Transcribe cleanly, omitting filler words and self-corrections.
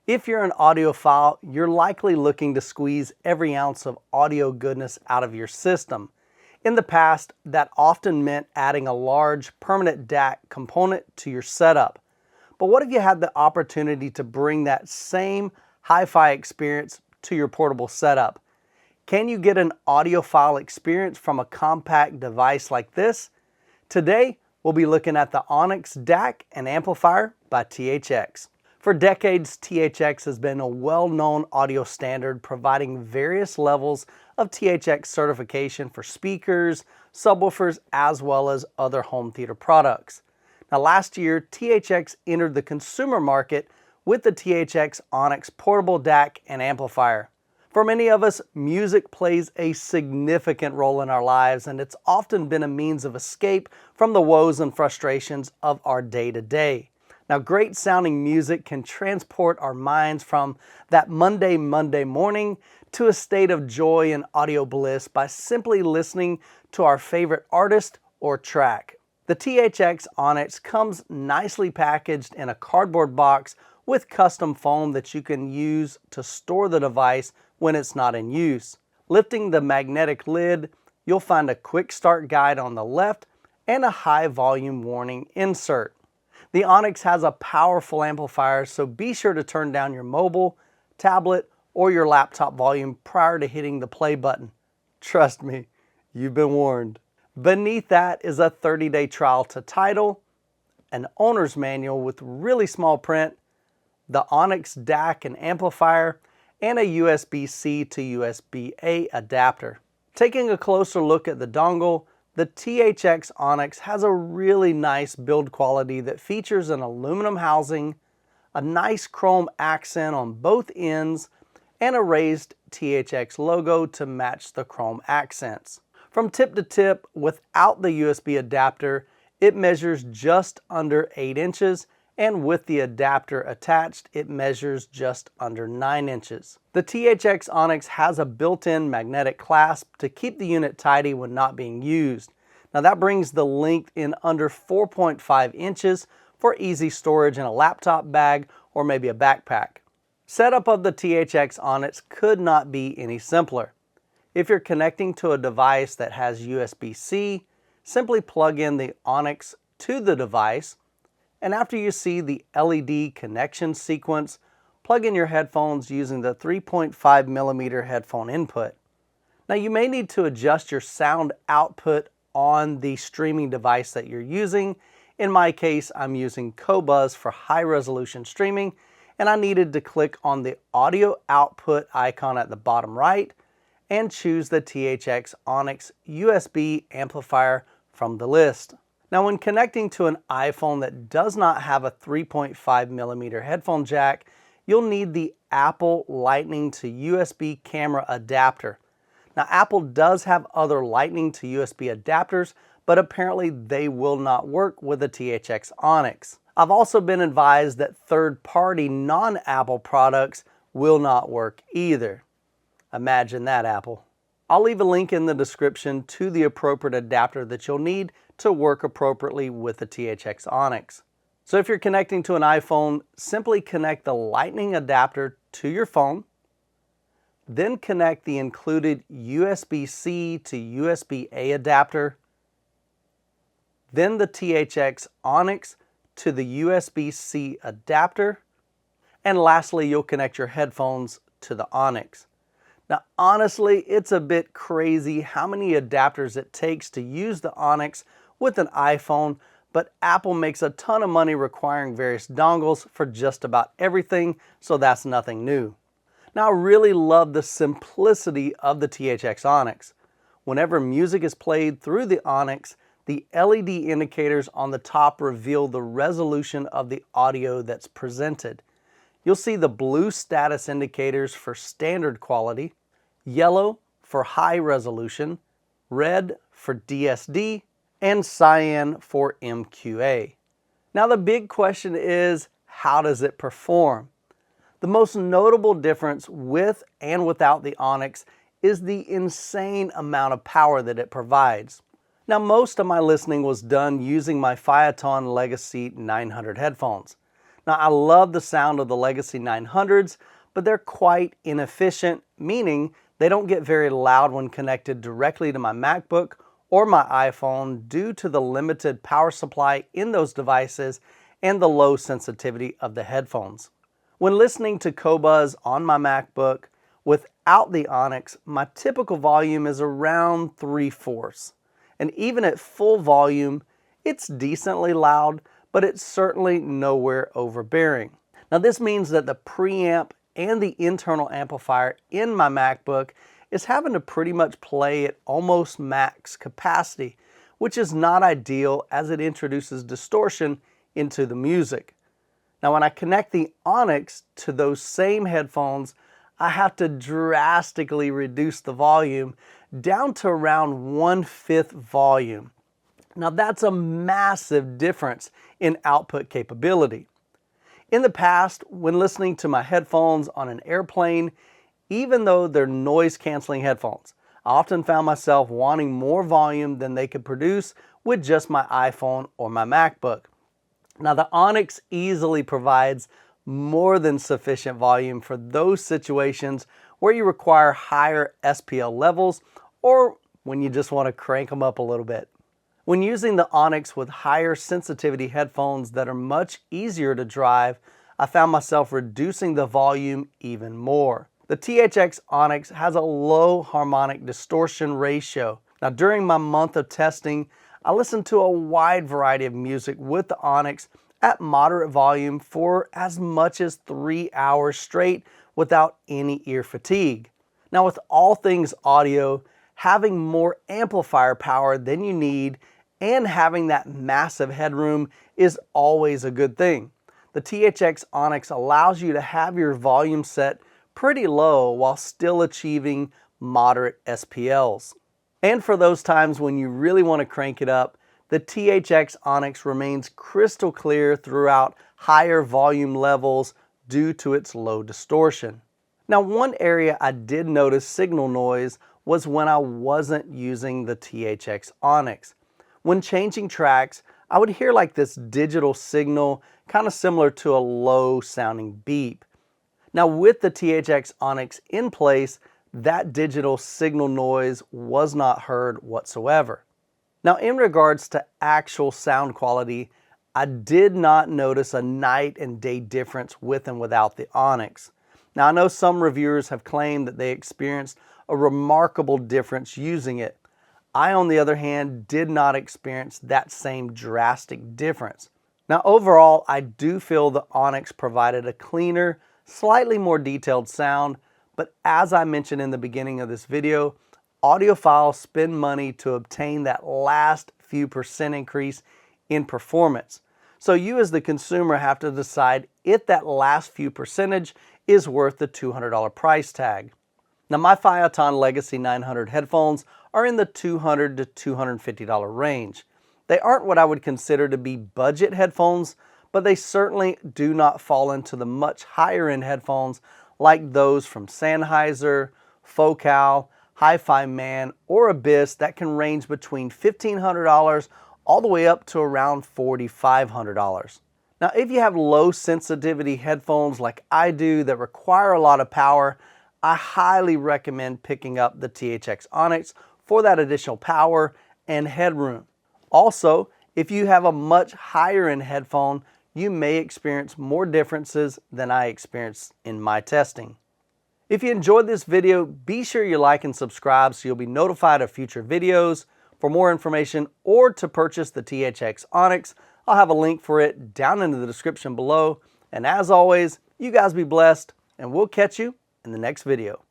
If you're an audiophile, you're likely looking to squeeze every ounce of audio goodness out of your system. In the past, that often meant adding a large permanent DAC component to your setup. But what if you had the opportunity to bring that same hi-fi experience to your portable setup? Can you get an audiophile experience from a compact device like this? Today, we'll be looking at the Onyx DAC and Amplifier by THX. For decades, THX has been a well-known audio standard providing various levels of THX certification for speakers, subwoofers, as well as other home theater products. Now last year, THX entered the consumer market with the THX Onyx portable DAC and amplifier. For many of us, music plays a significant role in our lives, and it's often been a means of escape from the woes and frustrations of our day-to-day. Now, great sounding music can transport our minds from that Monday morning to a state of joy and audio bliss by simply listening to our favorite artist or track. The THX Onyx comes nicely packaged in a cardboard box with custom foam that you can use to store the device when it's not in use. Lifting the magnetic lid, you'll find a quick start guide on the left and a high volume warning insert. The Onyx has a powerful amplifier, so be sure to turn down your mobile, tablet, or your laptop volume prior to hitting the play button. Trust me, you've been warned. Beneath that is a 30-day trial to title, an owner's manual with really small print, the Onyx DAC and amplifier, and a USB-C to USB-A adapter. Taking a closer look at the dongle, the THX Onyx has a really nice build quality that features an aluminum housing, a nice chrome accent on both ends, and a raised THX logo to match the chrome accents. From tip to tip, without the USB adapter, it measures just under 8 inches, and with the adapter attached, it measures just under 9 inches. The THX Onyx has a built-in magnetic clasp to keep the unit tidy when not being used. Now that brings the length in under 4.5 inches for easy storage in a laptop bag or maybe a backpack. Setup of the THX Onyx could not be any simpler. If you're connecting to a device that has USB-C, simply plug in the Onyx to the device, and after you see the LED connection sequence, plug in your headphones using the 3.5mm headphone input. Now you may need to adjust your sound output on the streaming device that you're using. In my case, I'm using Qobuz for high resolution streaming, and I needed to click on the audio output icon at the bottom right and choose the THX Onyx USB amplifier from the list. Now when connecting to an iPhone that does not have a 3.5mm headphone jack, you'll need the Apple Lightning to USB camera adapter. Now Apple does have other Lightning to USB adapters, but apparently they will not work with the THX Onyx. I've also been advised that third-party non-Apple products will not work either. Imagine that, Apple. I'll leave a link in the description to the appropriate adapter that you'll need to work appropriately with the THX Onyx. So if you're connecting to an iPhone, simply connect the Lightning adapter to your phone, then connect the included USB-C to USB-A adapter, then the THX Onyx to the USB-C adapter, and lastly, you'll connect your headphones to the Onyx. Now, honestly, it's a bit crazy how many adapters it takes to use the Onyx with an iPhone, but Apple makes a ton of money requiring various dongles for just about everything, so that's nothing new. Now, I really love the simplicity of the THX Onyx. Whenever music is played through the Onyx, the LED indicators on the top reveal the resolution of the audio that's presented. You'll see the blue status indicators for standard quality, yellow for high resolution, red for DSD, and cyan for MQA. Now the big question is, how does it perform? The most notable difference with and without the Onyx is the insane amount of power that it provides. Now most of my listening was done using my Phaeton Legacy 900 headphones. Now, I love the sound of the Legacy 900s, but they're quite inefficient, meaning they don't get very loud when connected directly to my MacBook or my iPhone due to the limited power supply in those devices and the low sensitivity of the headphones. When listening to Qobuz on my MacBook without the Onyx, my typical volume is around 3/4. And even at full volume, it's decently loud, but it's certainly nowhere overbearing. Now this means that the preamp and the internal amplifier in my MacBook is having to pretty much play at almost max capacity, which is not ideal as it introduces distortion into the music. Now when I connect the Onyx to those same headphones, I have to drastically reduce the volume down to around 1/5 volume. Now that's a massive difference in output capability. In the past, when listening to my headphones on an airplane, even though they're noise canceling headphones, I often found myself wanting more volume than they could produce with just my iPhone or my MacBook. Now the Onyx easily provides more than sufficient volume for those situations where you require higher SPL levels or when you just want to crank them up a little bit. When using the Onyx with higher sensitivity headphones that are much easier to drive, I found myself reducing the volume even more. The THX Onyx has a low harmonic distortion ratio. Now during my month of testing, I listened to a wide variety of music with the Onyx at moderate volume for as much as 3 hours straight without any ear fatigue. Now with all things audio, having more amplifier power than you need and having that massive headroom is always a good thing. The THX Onyx allows you to have your volume set pretty low while still achieving moderate SPLs. And for those times when you really want to crank it up, the THX Onyx remains crystal clear throughout higher volume levels due to its low distortion. Now one area I did notice signal noise was when I wasn't using the THX Onyx. When changing tracks, I would hear like this digital signal, kind of similar to a low sounding beep. Now with the THX Onyx in place, that digital signal noise was not heard whatsoever. Now in regards to actual sound quality, I did not notice a night and day difference with and without the Onyx. Now I know some reviewers have claimed that they experienced a remarkable difference using it. I, on the other hand, did not experience that same drastic difference. Now overall, I do feel the Onyx provided a cleaner, slightly more detailed sound, but as I mentioned in the beginning of this video, audiophiles spend money to obtain that last few percent increase in performance. So you as the consumer have to decide if that last few percentage is worth the $200 price tag. Now my Phaeton Legacy 900 headphones are in the $200 to $250 range. They aren't what I would consider to be budget headphones, but they certainly do not fall into the much higher end headphones like those from Sennheiser, Focal, Hi-Fi Man, or Abyss that can range between $1,500 all the way up to around $4,500. Now if you have low sensitivity headphones like I do that require a lot of power, I highly recommend picking up the THX Onyx for that additional power and headroom. Also, if you have a much higher end headphone, you may experience more differences than I experienced in my testing. If you enjoyed this video, be sure you like and subscribe so you'll be notified of future videos. For more information or to purchase the THX Onyx, I'll have a link for it down in the description below. And as always, you guys be blessed, and we'll catch you in the next video.